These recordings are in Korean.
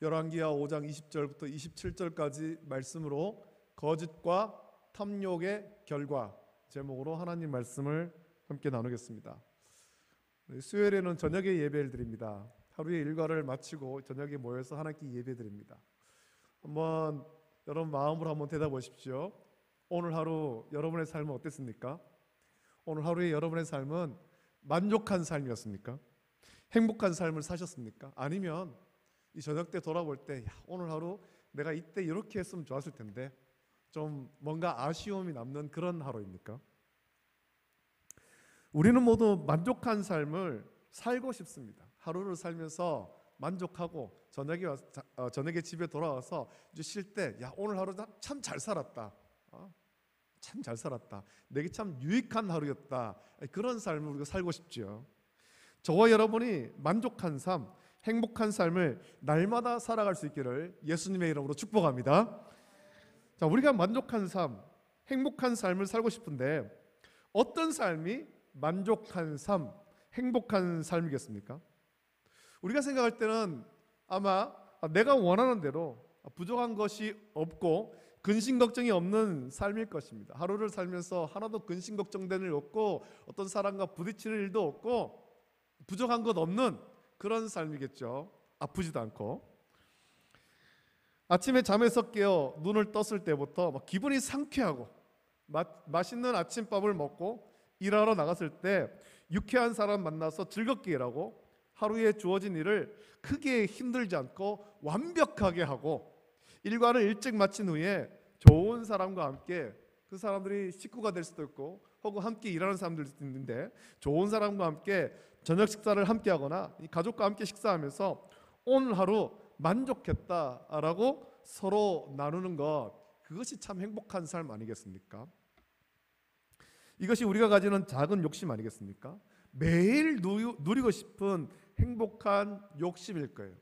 열왕기하 5장 20절부터 27절까지 말씀으로 거짓과 탐욕의 결과 제목으로 하나님 말씀을 함께 나누겠습니다. 수요일에는 저녁에 예배를 드립니다. 하루의 일과를 마치고 저녁에 모여서 하나님께 예배 드립니다. 한번 여러분 마음으로 한번 대답하십시오. 오늘 하루 여러분의 삶은 어땠습니까? 오늘 하루의 여러분의 삶은 만족한 삶이었습니까? 행복한 삶을 사셨습니까? 아니면 이 저녁 때 돌아볼 때 오늘 하루 내가 이때 이렇게 했으면 좋았을 텐데 좀 뭔가 아쉬움이 남는 그런 하루입니까? 우리는 모두 만족한 삶을 살고 싶습니다. 하루를 살면서 만족하고 저녁에 집에 돌아와서 이제 쉴 때 오늘 하루 참 잘 살았다. 참 잘 살았다. 내게 참 유익한 하루였다. 그런 삶을 우리가 살고 싶죠. 저와 여러분이 만족한 삶, 행복한 삶을 날마다 살아갈 수 있기를 예수님의 이름으로 축복합니다. 자, 우리가 만족한 삶, 행복한 삶을 살고 싶은데 어떤 삶이 만족한 삶, 행복한 삶이겠습니까? 우리가 생각할 때는 아마 내가 원하는 대로 부족한 것이 없고 근심 걱정이 없는 삶일 것입니다. 하루를 살면서 하나도 근심 걱정되는 일 없고 어떤 사람과 부딪히는 일도 없고 부족한 것 없는 그런 삶이겠죠. 아프지도 않고. 아침에 잠에서 깨어 눈을 떴을 때부터 막 기분이 상쾌하고 맛있는 아침밥을 먹고 일하러 나갔을 때 유쾌한 사람 만나서 즐겁게 일하고 하루에 주어진 일을 크게 힘들지 않고 완벽하게 하고 일과를 일찍 마친 후에 좋은 사람과 함께, 그 사람들이 식구가 될 수도 있고 혹은 함께 일하는 사람들도 있는데 좋은 사람과 함께 저녁 식사를 함께 하거나 가족과 함께 식사하면서 오늘 하루 만족했다라고 서로 나누는 것, 그것이 참 행복한 삶 아니겠습니까? 이것이 우리가 가지는 작은 욕심 아니겠습니까? 매일 누리고 싶은 행복한 욕심일 거예요.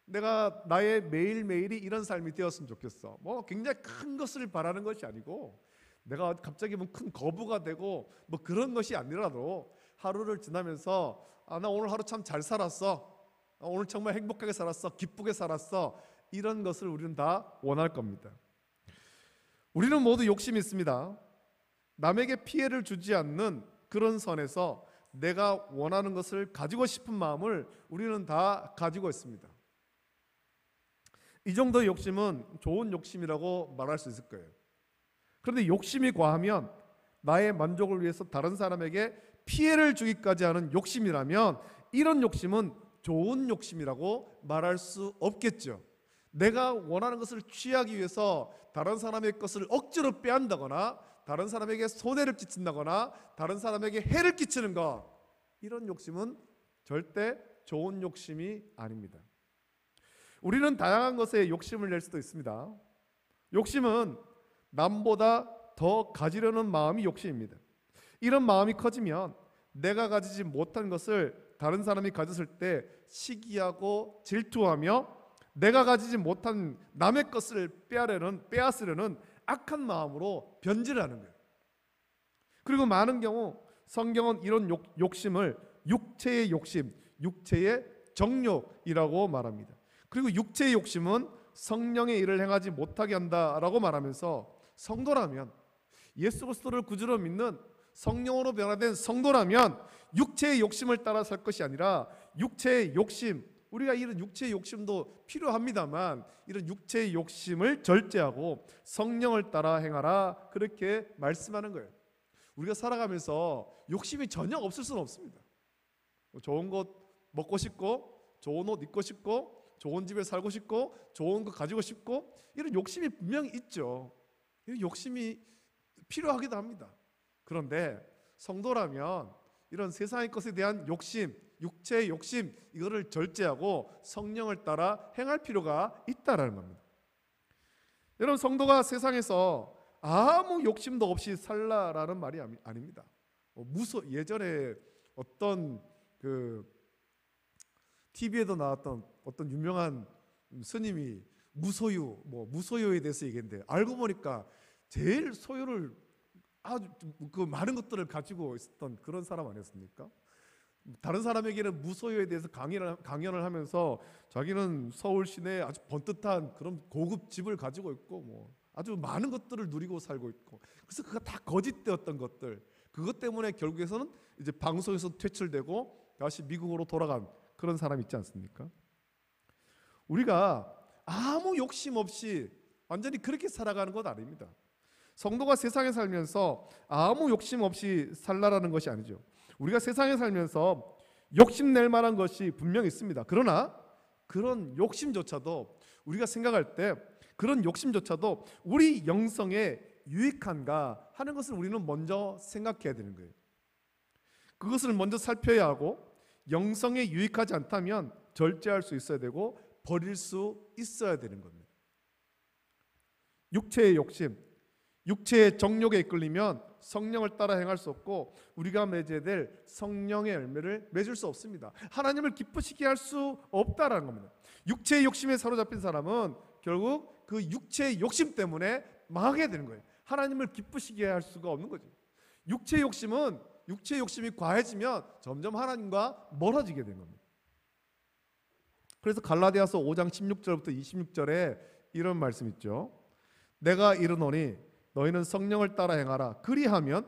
내가 나의 매일매일이 이런 삶이 되었으면 좋겠어. 뭐 굉장히 큰 것을 바라는 것이 아니고 내가 갑자기 뭐 큰 거부가 되고 뭐 그런 것이 아니라도 하루를 지나면서 나 오늘 하루 참 잘 살았어. 오늘 정말 행복하게 살았어. 기쁘게 살았어. 이런 것을 우리는 다 원할 겁니다. 우리는 모두 욕심이 있습니다. 남에게 피해를 주지 않는 그런 선에서 내가 원하는 것을 가지고 싶은 마음을 우리는 다 가지고 있습니다. 이 정도의 욕심은 좋은 욕심이라고 말할 수 있을 거예요. 그런데 욕심이 과하면 나의 만족을 위해서 다른 사람에게 피해를 주기까지 하는 욕심이라면 이런 욕심은 좋은 욕심이라고 말할 수 없겠죠. 내가 원하는 것을 취하기 위해서 다른 사람의 것을 억지로 빼앗는다거나 다른 사람에게 손해를 끼친다거나 다른 사람에게 해를 끼치는 것, 이런 욕심은 절대 좋은 욕심이 아닙니다. 우리는 다양한 것에 욕심을 낼 수도 있습니다. 욕심은 남보다 더 가지려는 마음이 욕심입니다. 이런 마음이 커지면 내가 가지지 못한 것을 다른 사람이 가졌을 때 시기하고 질투하며 내가 가지지 못한 남의 것을 빼앗으려는 악한 마음으로 변질을 하는 거예요. 그리고 많은 경우 성경은 이런 욕심을 육체의 욕심, 육체의 정욕이라고 말합니다. 그리고 육체의 욕심은 성령의 일을 행하지 못하게 한다라고 말하면서 성도라면, 예수 그리스도를 구주로 믿는 성령으로 변화된 성도라면 육체의 욕심을 따라 살 것이 아니라 육체의 욕심, 우리가 이런 육체의 욕심도 필요합니다만 이런 육체의 욕심을 절제하고 성령을 따라 행하라, 그렇게 말씀하는 거예요. 우리가 살아가면서 욕심이 전혀 없을 수는 없습니다. 좋은 것 먹고 싶고 좋은 옷 입고 싶고 좋은 집에 살고 싶고 좋은 거 가지고 싶고 이런 욕심이 분명히 있죠. 이 욕심이 필요하기도 합니다. 그런데 성도라면 이런 세상의 것에 대한 욕심, 육체의 욕심, 이거를 절제하고 성령을 따라 행할 필요가 있다라는 겁니다. 여러분, 성도가 세상에서 아무 욕심도 없이 살라라는 말이 아닙니다. 예전에 어떤 TV에도 나왔던 어떤 유명한 스님이 무소유에 대해서 얘기했는데 알고 보니까 제일 소유를 아주 많은 것들을 가지고 있었던 그런 사람 아니었습니까? 다른 사람에게는 무소유에 대해서 강연을 하면서 자기는 서울 시내에 아주 번듯한 그런 고급 집을 가지고 있고 뭐 아주 많은 것들을 누리고 살고 있고, 그래서 그가 다 거짓되었던 것들, 그것 때문에 결국에서는 이제 방송에서 퇴출되고 다시 미국으로 돌아간 그런 사람이 있지 않습니까? 우리가 아무 욕심 없이 완전히 그렇게 살아가는 것 아닙니다. 성도가 세상에 살면서 아무 욕심 없이 살라라는 것이 아니죠. 우리가 세상에 살면서 욕심낼 만한 것이 분명히 있습니다. 그러나 그런 욕심조차도 우리가 생각할 때 그런 욕심조차도 우리 영성에 유익한가 하는 것을 우리는 먼저 생각해야 되는 거예요. 그것을 먼저 살펴야 하고, 영성에 유익하지 않다면 절제할 수 있어야 되고 버릴 수 있어야 되는 겁니다. 육체의 욕심, 육체의 정욕에 이끌리면 성령을 따라 행할 수 없고 우리가 맺어야 될 성령의 열매를 맺을 수 없습니다. 하나님을 기쁘시게 할 수 없다라는 겁니다. 육체의 욕심에 사로잡힌 사람은 결국 그 육체의 욕심 때문에 망하게 되는 거예요. 하나님을 기쁘시게 할 수가 없는 거죠. 육체의 욕심이 과해지면 점점 하나님과 멀어지게 되는 겁니다. 그래서 갈라디아서 5장 16절부터 26절에 이런 말씀 있죠. 내가 이르노니 너희는 성령을 따라 행하라. 그리하면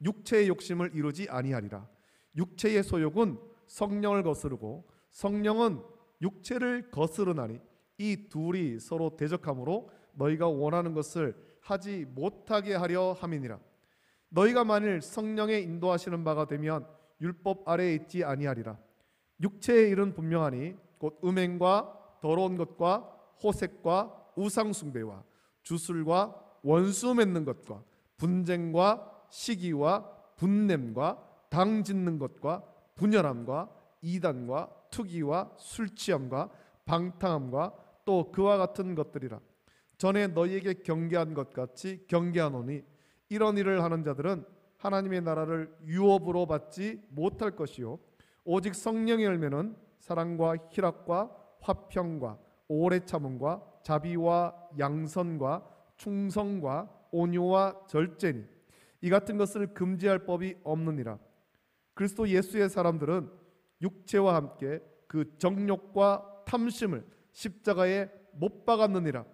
육체의 욕심을 이루지 아니하리라. 육체의 소욕은 성령을 거스르고 성령은 육체를 거스르나니 이 둘이 서로 대적하므로 너희가 원하는 것을 하지 못하게 하려 함이니라. 너희가 만일 성령의 인도하시는 바가 되면 율법 아래에 있지 아니하리라. 육체의 일은 분명하니 곧 음행과 더러운 것과 호색과 우상 숭배와 주술과 원수 맺는 것과 분쟁과 시기와 분냄과 당 짓는 것과 분열함과 이단과 투기와 술취함과 방탕함과 또 그와 같은 것들이라. 전에 너희에게 경계한 것 같이 경계하노니 이런 일을 하는 자들은 하나님의 나라를 유업으로 받지 못할 것이요 오직 성령의 열매는 사랑과 희락과 화평과 오래 참음과 자비와 양선과 충성과 온유와 절제니 이 같은 것을 금지할 법이 없느니라. 그리스도 예수의 사람들은 육체와 함께 그 정욕과 탐심을 십자가에 못 박았느니라.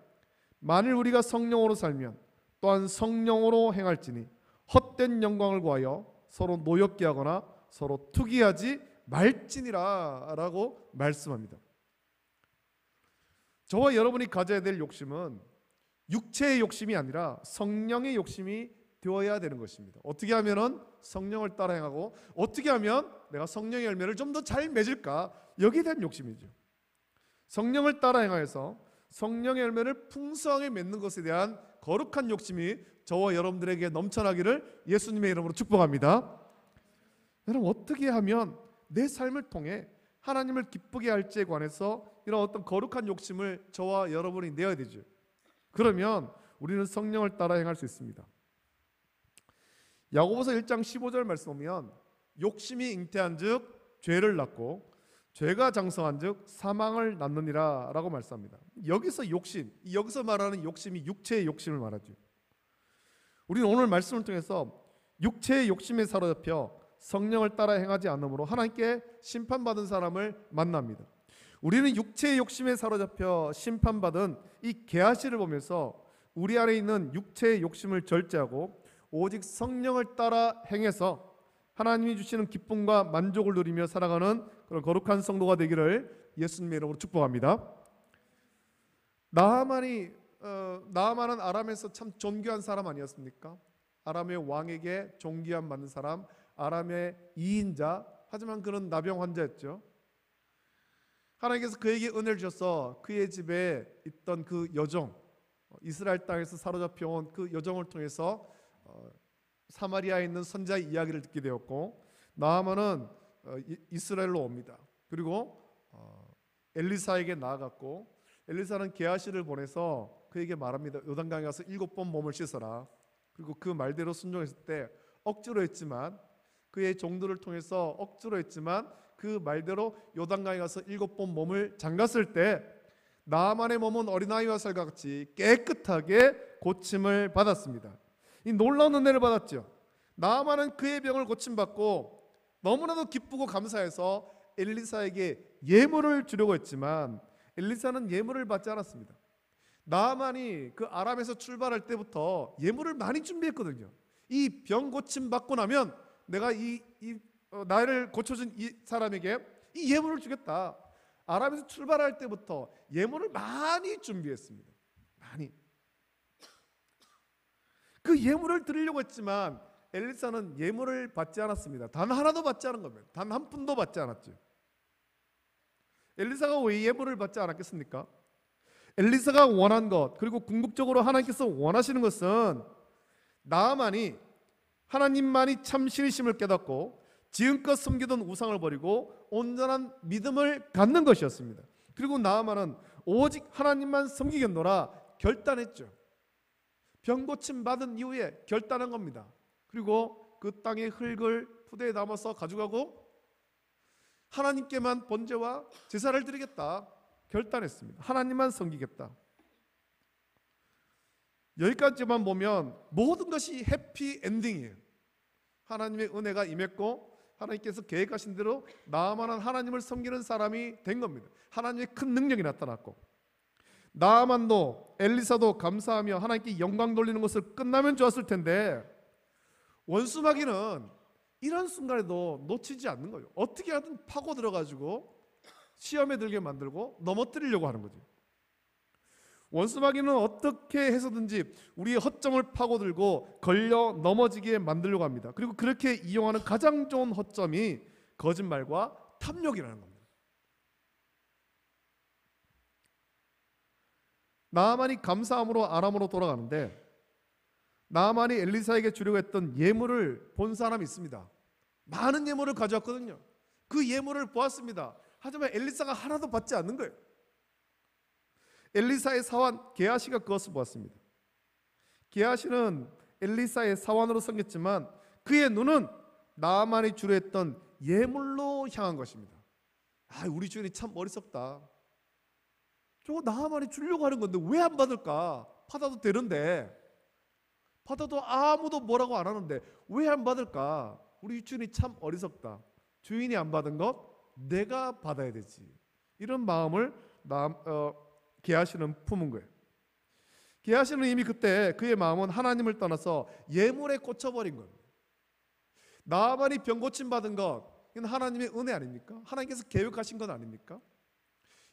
만일 우리가 성령으로 살면 또한 성령으로 행할지니 헛된 영광을 구하여 서로 노엽게 하거나 서로 투기하지 말지니라 라고 말씀합니다. 저와 여러분이 가져야 될 욕심은 육체의 욕심이 아니라 성령의 욕심이 되어야 되는 것입니다. 어떻게 하면 성령을 따라 행하고 어떻게 하면 내가 성령의 열매를 좀 더 잘 맺을까, 여기에 대한 욕심이죠. 성령을 따라 행하여서 성령의 열매를 풍성하게 맺는 것에 대한 거룩한 욕심이 저와 여러분들에게 넘쳐나기를 예수님의 이름으로 축복합니다. 여러분, 어떻게 하면 내 삶을 통해 하나님을 기쁘게 할지에 관해서 이런 어떤 거룩한 욕심을 저와 여러분이 내어야 되죠. 그러면 우리는 성령을 따라 행할 수 있습니다. 야고보서 1장 15절 말씀 보면 욕심이 잉태한즉 죄를 낳고 죄가 장성한즉 사망을 낳느니라 라고 말씀합니다. 여기서 말하는 욕심이 육체의 욕심을 말하죠. 우리는 오늘 말씀을 통해서 육체의 욕심에 사로잡혀 성령을 따라 행하지 않으므로 하나님께 심판받은 사람을 만납니다. 우리는 육체의 욕심에 사로잡혀 심판받은 이 게하시를 보면서 우리 안에 있는 육체의 욕심을 절제하고 오직 성령을 따라 행해서 하나님이 주시는 기쁨과 만족을 누리며 살아가는 그런 거룩한 성도가 되기를 예수님의 이름으로 축복합니다. 나하만은 아람에서 참 존귀한 사람 아니었습니까? 아람의 왕에게 존귀함 받는 사람, 아람의 2인자, 하지만 그는 나병 환자였죠. 하나님께서 그에게 은혜를 주셔서 그의 집에 있던 그 여종, 이스라엘 땅에서 사로잡혀온 그 여종을 통해서 사마리아에 있는 선자의 이야기를 듣게 되었고, 나하만은 이스라엘로 옵니다. 그리고 엘리사에게 나아갔고, 엘리사는 게하시를 보내서 그에게 말합니다. 요단강에 가서 7번 몸을 씻어라. 그리고 그 말대로 순종했을 때 억지로 했지만, 그의 종들을 통해서 억지로 했지만 그 말대로 요단강에 가서 7번 몸을 잠갔을 때 나하만의 몸은 어린아이와 살같이 깨끗하게 고침을 받았습니다. 이 놀라운 은혜를 받았죠. 나하만은 그의 병을 고침받고 너무나도 기쁘고 감사해서 엘리사에게 예물을 주려고 했지만 엘리사는 예물을 받지 않았습니다. 나아만이 그 아람에서 출발할 때부터 예물을 많이 준비했거든요. 이 병 고침 받고 나면 내가 나를 고쳐준 이 사람에게 이 예물을 주겠다. 아람에서 출발할 때부터 예물을 많이 준비했습니다. 많이. 그 예물을 드리려고 했지만 엘리사는 예물을 받지 않았습니다. 단 하나도 받지 않은 겁니다. 단 한 푼도 받지 않았죠. 엘리사가 왜 예물을 받지 않았겠습니까? 엘리사가 원한 것, 그리고 궁극적으로 하나님께서 원하시는 것은 나아만이 하나님만이 참 신이심을 깨닫고 지금껏 섬기던 우상을 버리고 온전한 믿음을 갖는 것이었습니다. 그리고 나아만은 오직 하나님만 섬기겠노라 결단했죠. 병 고침 받은 이후에 결단한 겁니다. 그리고 그 땅의 흙을 푸대에 담아서 가져가고 하나님께만 번제와 제사를 드리겠다 결단했습니다. 하나님만 섬기겠다. 여기까지만 보면 모든 것이 해피 엔딩이에요. 하나님의 은혜가 임했고 하나님께서 계획하신 대로 나아만은 하나님을 섬기는 사람이 된 겁니다. 하나님의 큰 능력이 나타났고 나아만도 엘리사도 감사하며 하나님께 영광 돌리는 것을 끝나면 좋았을 텐데 원수 마귀는 이런 순간에도 놓치지 않는 거예요. 어떻게 하든 파고 들어가지고 시험에 들게 만들고 넘어뜨리려고 하는 거죠. 원수 마귀는 어떻게 해서든지 우리의 허점을 파고들고 걸려 넘어지게 만들려고 합니다. 그리고 그렇게 이용하는 가장 좋은 허점이 거짓말과 탐욕이라는 겁니다. 나아만이 감사함으로 아람으로 돌아가는데 나아만이 엘리사에게 주려고 했던 예물을 본 사람이 있습니다. 많은 예물을 가져왔거든요. 그 예물을 보았습니다. 하지만 엘리사가 하나도 받지 않는 거예요. 엘리사의 사환 게하시가 그것을 보았습니다. 게하시는 엘리사의 사환으로 섬겼지만 그의 눈은 나아만이 주려 했던 예물로 향한 것입니다. 우리 주인이 참 어리석다. 저거 나아만이 주려고 하는 건데 왜 안 받을까? 받아도 되는데, 받아도 아무도 뭐라고 안 하는데 왜 안 받을까? 우리 주인이 참 어리석다. 주인이 안 받은 것 내가 받아야 되지. 이런 마음을 게하시는 품은 거예요. 게하시는 이미 그때 그의 마음은 하나님을 떠나서 예물에 꽂혀버린 겁니다. 나아만이 병 고침 받은 것, 이건 하나님의 은혜 아닙니까? 하나님께서 계획하신 것 아닙니까?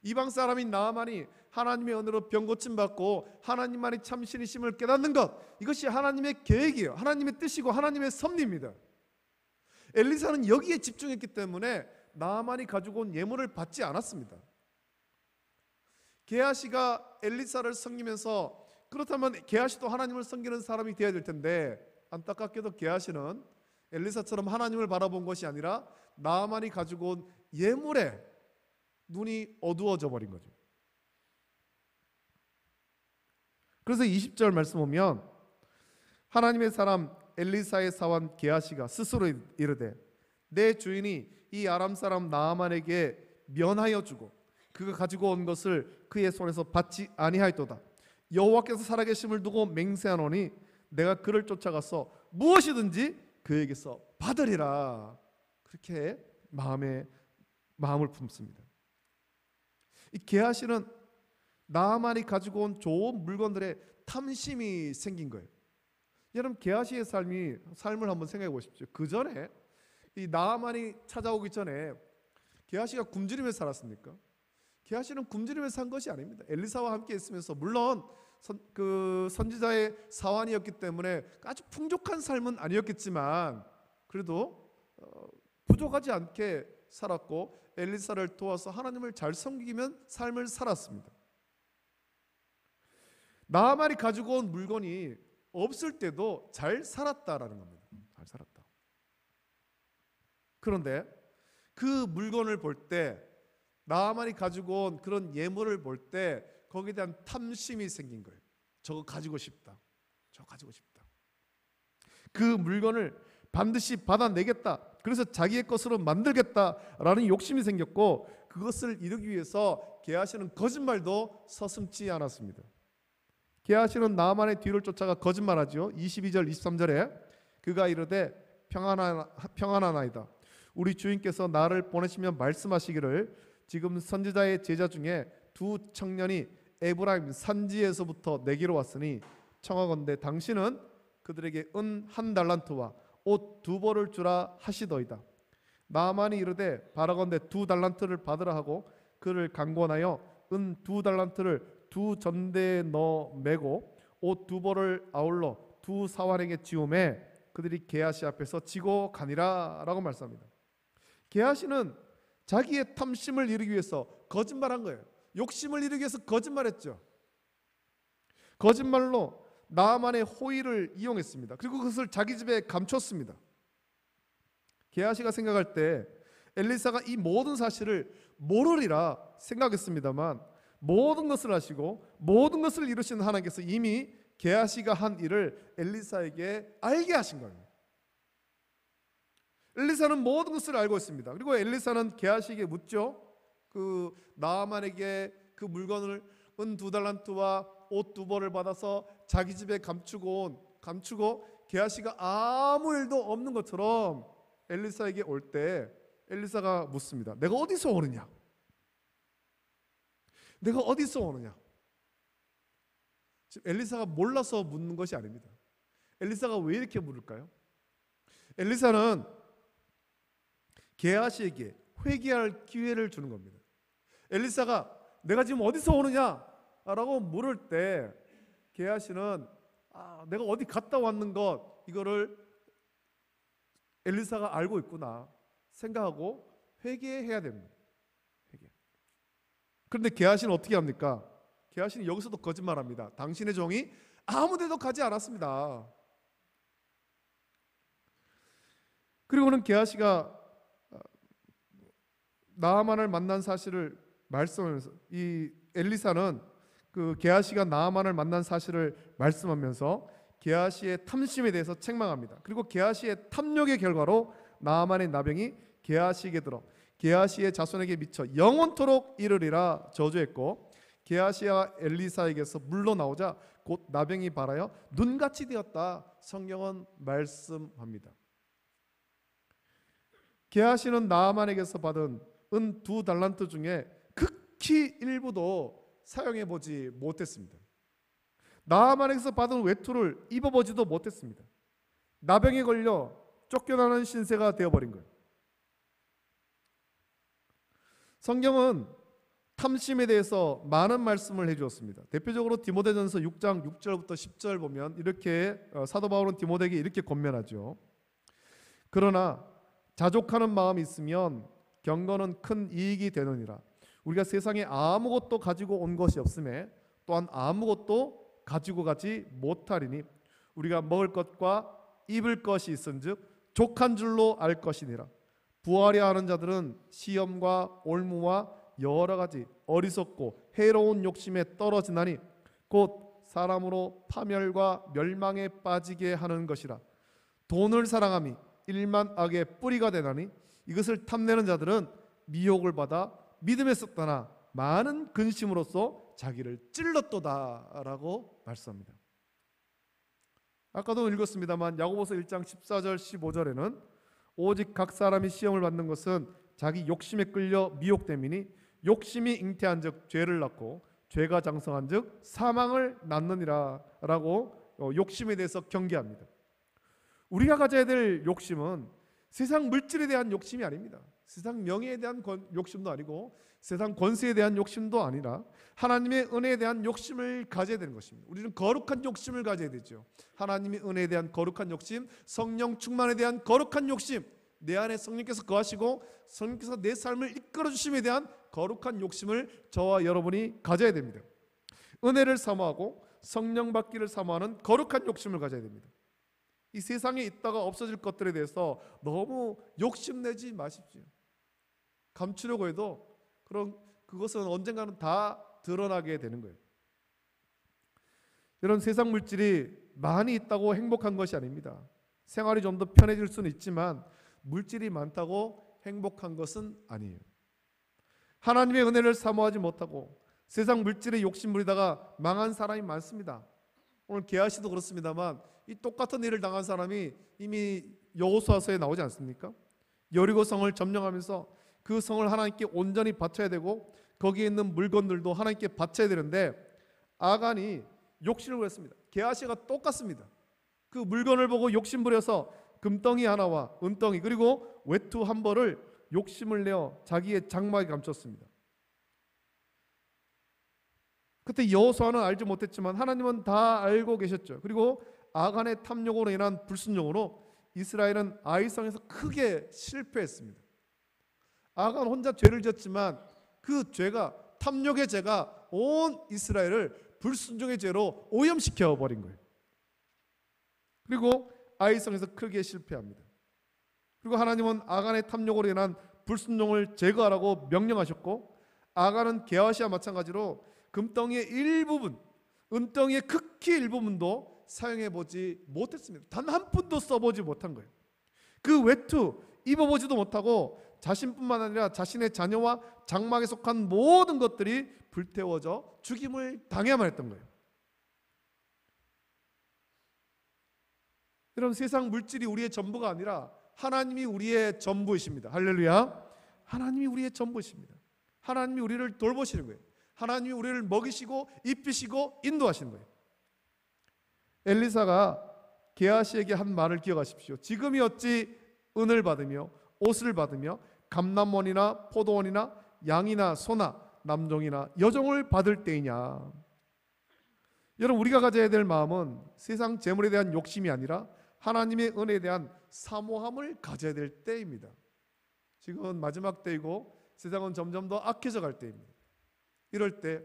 이방 사람인 나아만이 하나님의 은혜로 병 고침 받고 하나님만이 참 신이심을 깨닫는 것, 이것이 하나님의 계획이에요. 하나님의 뜻이고 하나님의 섭리입니다. 엘리사는 여기에 집중했기 때문에 나아만이 가지고 온 예물을 받지 않았습니다. 게하시가 엘리사를 섬기면서, 그렇다면 게하시도 하나님을 섬기는 사람이 되어야 될 텐데 안타깝게도 게하시는 엘리사처럼 하나님을 바라본 것이 아니라 나아만이 가지고 온 예물에 눈이 어두워져 버린 거죠. 그래서 20절 말씀 보면 하나님의 사람 엘리사의 사환 게하시가 스스로 이르되 내 주인이 이 아람 사람 나아만에게 면하여 주고 그가 가지고 온 것을 그의 손에서 받지 아니하였도다. 여호와께서 살아계심을 두고 맹세하노니 내가 그를 쫓아가서 무엇이든지 그에게서 받으리라. 그렇게 마음을 품습니다. 이 게하시는 나아만이 가지고 온 좋은 물건들에 탐심이 생긴 거예요. 여러분, 게하시의 삶을 한번 생각해 보십시오. 그 전에 이 나아만이 찾아오기 전에 게하시가 굶주리면서 살았습니까? 게하시는 굶주리면서 산 것이 아닙니다. 엘리사와 함께 있으면서 물론 그 선지자의 사환이었기 때문에 아주 풍족한 삶은 아니었겠지만 그래도 부족하지 않게 살았고 엘리사를 도와서 하나님을 잘 섬기면 삶을 살았습니다. 나아만이 가지고 온 물건이 없을 때도 잘 살았다라는 겁니다. 잘 살았다. 그런데 그 물건을 볼 때, 나아만이 가지고 온 그런 예물을 볼 때 거기에 대한 탐심이 생긴 거예요. 저거 가지고 싶다. 저거 가지고 싶다. 그 물건을 반드시 받아내겠다. 그래서 자기의 것으로 만들겠다라는 욕심이 생겼고 그것을 이루기 위해서 게하시는 거짓말도 서슴지 않았습니다. 게하시는 나아만의 뒤를 쫓아가 거짓말하죠. 22절 23절에 그가 이르되 평안하나이다. 우리 주인께서 나를 보내시며 말씀하시기를 지금 선지자의 제자 중에 두 청년이 에브라임 산지에서부터 내게로 왔으니 청하건대 당신은 그들에게 은 한 달란트와 옷 두 벌을 주라 하시더이다. 나만이 이르되 바라건대 두 달란트를 받으라 하고 그를 강권하여 은 두 달란트를 두 전대에 넣어 매고 옷 두 벌을 아울러 두 사환에게 지우매 그들이 게하시 앞에서 지고 가니라 라고 말씀합니다. 게하시는 자기의 탐심을 이루기 위해서 거짓말한 거예요. 욕심을 이루기 위해서 거짓말했죠. 거짓말로 나만의 호의를 이용했습니다. 그리고 그것을 자기 집에 감췄습니다. 게하시가 생각할 때 엘리사가 이 모든 사실을 모르리라 생각했습니다만 모든 것을 아시고 모든 것을 이루신 하나님께서 이미 게하시가 한 일을 엘리사에게 알게 하신 거예요. 엘리사는 모든 것을 알고 있습니다. 그리고 엘리사는 게하시에게 묻죠. 그 나아만에게 그 물건을 은 두 달란트와 옷 두 벌을 받아서 자기 집에 감추고 게하시가 아무 일도 없는 것처럼 엘리사에게 올 때 엘리사가 묻습니다. 내가 어디서 오느냐? 내가 어디서 오느냐? 지금 엘리사가 몰라서 묻는 것이 아닙니다. 엘리사가 왜 이렇게 물을까요? 엘리사는 게하시에게 회개할 기회를 주는 겁니다. 엘리사가 내가 지금 어디서 오느냐? 라고 물을 때 게하시는 내가 어디 갔다 왔는 것 이거를 엘리사가 알고 있구나 생각하고 회개해야 됩니다. 회개. 그런데 게하시는 어떻게 합니까? 게하시는 여기서도 거짓말합니다. 당신의 종이 아무 데도 가지 않았습니다. 그리고는 게하시가 나아만을 만난 사실을 말씀하면서 이 엘리사는 그 게하시가 나아만을 만난 사실을 말씀하면서 게하시의 탐심에 대해서 책망합니다. 그리고 게하시의 탐욕의 결과로 나아만의 나병이 게하시에게 들어 게하시의 자손에게 미쳐 영원토록 이르리라 저주했고 게하시가 엘리사에게서 물러나오자 곧 나병이 발하여 눈같이 되었다 성경은 말씀합니다. 게하시는 나아만에게서 받은 은 두 달란트 중에 극히 일부도 사용해 보지 못했습니다. 나아만에게서 받은 외투를 입어보지도 못했습니다. 나병에 걸려 쫓겨나는 신세가 되어버린 거예요. 성경은 탐심에 대해서 많은 말씀을 해주었습니다. 대표적으로 디모데전서 6장 6절부터 10절 보면 이렇게 사도 바울은 디모데에게 이렇게 권면하죠. 그러나 자족하는 마음이 있으면 경건은 큰 이익이 되느니라. 우리가 세상에 아무것도 가지고 온 것이 없음에 또한 아무것도 가지고 가지 못하리니 우리가 먹을 것과 입을 것이 있은즉 족한 줄로 알 것이니라. 부하려 하는 자들은 시험과 올무와 여러 가지 어리석고 해로운 욕심에 떨어지나니 곧 사람으로 파멸과 멸망에 빠지게 하는 것이라. 돈을 사랑함이 일만 악의 뿌리가 되나니 이것을 탐내는 자들은 미혹을 받아 믿음에서 떠나 많은 근심으로써 자기를 찔렀도다라고 말씀합니다. 아까도 읽었습니다만 야고보서 1장 14절 15절에는 오직 각 사람이 시험을 받는 것은 자기 욕심에 끌려 미혹됨이니 욕심이 잉태한즉 죄를 낳고 죄가 장성한즉 사망을 낳느니라 라고 욕심에 대해서 경계합니다. 우리가 가져야 될 욕심은 세상 물질에 대한 욕심이 아닙니다. 세상 명예에 대한 욕심도 아니고 세상 권세에 대한 욕심도 아니라 하나님의 은혜에 대한 욕심을 가져야 되는 것입니다. 우리는 거룩한 욕심을 가져야 되죠. 하나님의 은혜에 대한 거룩한 욕심, 성령 충만에 대한 거룩한 욕심, 내 안에 성령께서 거하시고 성령께서 내 삶을 이끌어 주심에 대한 거룩한 욕심을 저와 여러분이 가져야 됩니다. 은혜를 사모하고 성령 받기를 사모하는 거룩한 욕심을 가져야 됩니다. 이 세상에 있다가 없어질 것들에 대해서 너무 욕심내지 마십시오. 감추려고 해도 그것은 언젠가는 다 드러나게 되는 거예요. 이런 세상 물질이 많이 있다고 행복한 것이 아닙니다. 생활이 좀 더 편해질 수는 있지만 물질이 많다고 행복한 것은 아니에요. 하나님의 은혜를 사모하지 못하고 세상 물질에 욕심 부리다가 망한 사람이 많습니다. 오늘 게하시도 그렇습니다만 이 똑같은 일을 당한 사람이 이미 여호수아서에 나오지 않습니까? 여리고 성을 점령하면서 그 성을 하나님께 온전히 바쳐야 되고 거기에 있는 물건들도 하나님께 바쳐야 되는데 아간이 욕심을 부렸습니다. 게하시가 똑같습니다. 그 물건을 보고 욕심 부려서 금덩이 하나와 은덩이 그리고 외투 한 벌을 욕심을 내어 자기의 장막에 감췄습니다. 그때 여호수아는 알지 못했지만 하나님은 다 알고 계셨죠. 그리고 아간의 탐욕으로 인한 불순종으로 이스라엘은 아이성에서 크게 실패했습니다. 아간 혼자 죄를 지었지만 그 죄가, 탐욕의 죄가 온 이스라엘을 불순종의 죄로 오염시켜 버린 거예요. 그리고 아이성에서 크게 실패합니다. 그리고 하나님은 아간의 탐욕으로 인한 불순종을 제거하라고 명령하셨고 아간은 게하시와 마찬가지로 금덩이의 일부분, 은덩이의 극히 일부분도 사용해 보지 못했습니다. 단 한 푼도 써보지 못한 거예요. 그 외투 입어보지도 못하고 자신뿐만 아니라 자신의 자녀와 장막에 속한 모든 것들이 불태워져 죽임을 당해야만 했던 거예요. 여러분, 세상 물질이 우리의 전부가 아니라 하나님이 우리의 전부이십니다. 할렐루야. 하나님이 우리의 전부이십니다. 하나님이 우리를 돌보시는 거예요. 하나님이 우리를 먹이시고 입히시고 인도하시는 거예요. 엘리사가 게하시에게 한 말을 기억하십시오. 지금이 어찌 은을 받으며 옷을 받으며 감람원이나 포도원이나 양이나 소나 남종이나 여종을 받을 때이냐. 여러분, 우리가 가져야 될 마음은 세상 재물에 대한 욕심이 아니라 하나님의 은혜에 대한 사모함을 가져야 될 때입니다. 지금은 마지막 때이고 세상은 점점 더 악해져 갈 때입니다. 이럴 때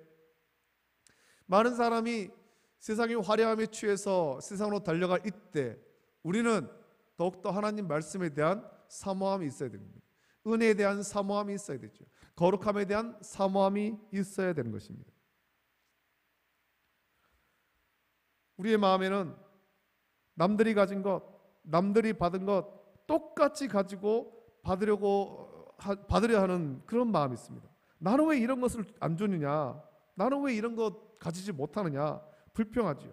많은 사람이 세상의 화려함에 취해서 세상으로 달려갈 이때 우리는 더욱더 하나님 말씀에 대한 사모함이 있어야 됩니다. 은혜에 대한 사모함이 있어야 되죠. 거룩함에 대한 사모함이 있어야 되는 것입니다. 우리의 마음에는 남들이 가진 것, 남들이 받은 것 똑같이 가지고 받으려 하는 그런 마음이 있습니다. 나는 왜 이런 것을 안 주느냐? 나는 왜 이런 것 가지지 못하느냐? 불평하지요.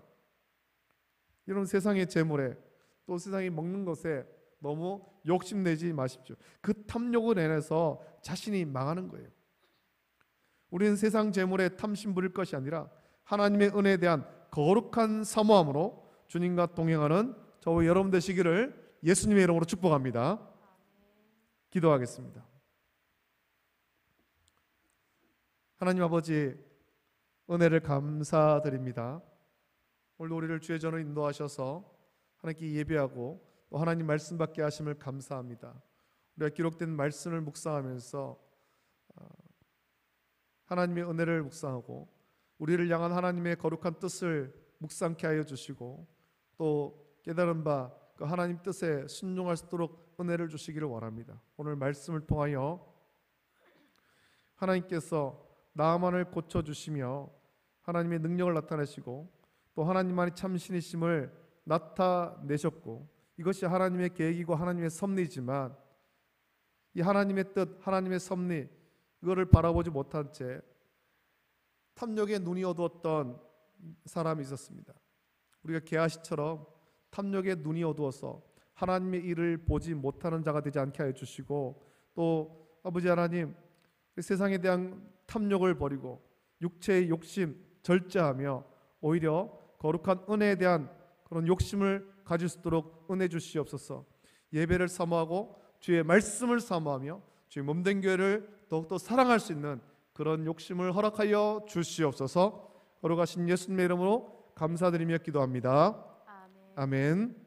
이런 세상의 재물에 또 세상이 먹는 것에 너무 욕심내지 마십시오. 그 탐욕을 인해서 자신이 망하는 거예요. 우리는 세상 재물에 탐심 부릴 것이 아니라 하나님의 은혜에 대한 거룩한 사모함으로 주님과 동행하는 저와 여러분 되시기를 예수님의 이름으로 축복합니다. 기도하겠습니다. 하나님 아버지, 은혜를 감사드립니다. 오늘 우리를 주의 전으로 인도하셔서 하나님께 예배하고 또 하나님 말씀 받게 하심을 감사합니다. 우리가 기록된 말씀을 묵상하면서 하나님의 은혜를 묵상하고 우리를 향한 하나님의 거룩한 뜻을 묵상케 하여 주시고 또 깨달은 바 그 하나님 뜻에 순종할 수 있도록 은혜를 주시기를 원합니다. 오늘 말씀을 통하여 하나님께서 나만을 고쳐주시며 하나님의 능력을 나타내시고 또 하나님만이 참신이심을 나타내셨고 이것이 하나님의 계획이고 하나님의 섭리지만 이 하나님의 뜻, 하나님의 섭리 이거를 바라보지 못한 채 탐욕에 눈이 어두웠던 사람이 있었습니다. 우리가 게하시처럼 탐욕에 눈이 어두워서 하나님의 일을 보지 못하는 자가 되지 않게 하여 주시고 또 아버지 하나님, 세상에 대한 탐욕을 버리고 육체의 욕심 절제하며 오히려 거룩한 은혜에 대한 그런 욕심을 가질 수 있도록 은혜 주시옵소서. 예배를 사모하고 주의 말씀을 사모하며 주의 몸된 교회를 더욱더 사랑할 수 있는 그런 욕심을 허락하여 주시옵소서. 거룩하신 예수님의 이름으로 감사드리며 기도합니다. 아멘.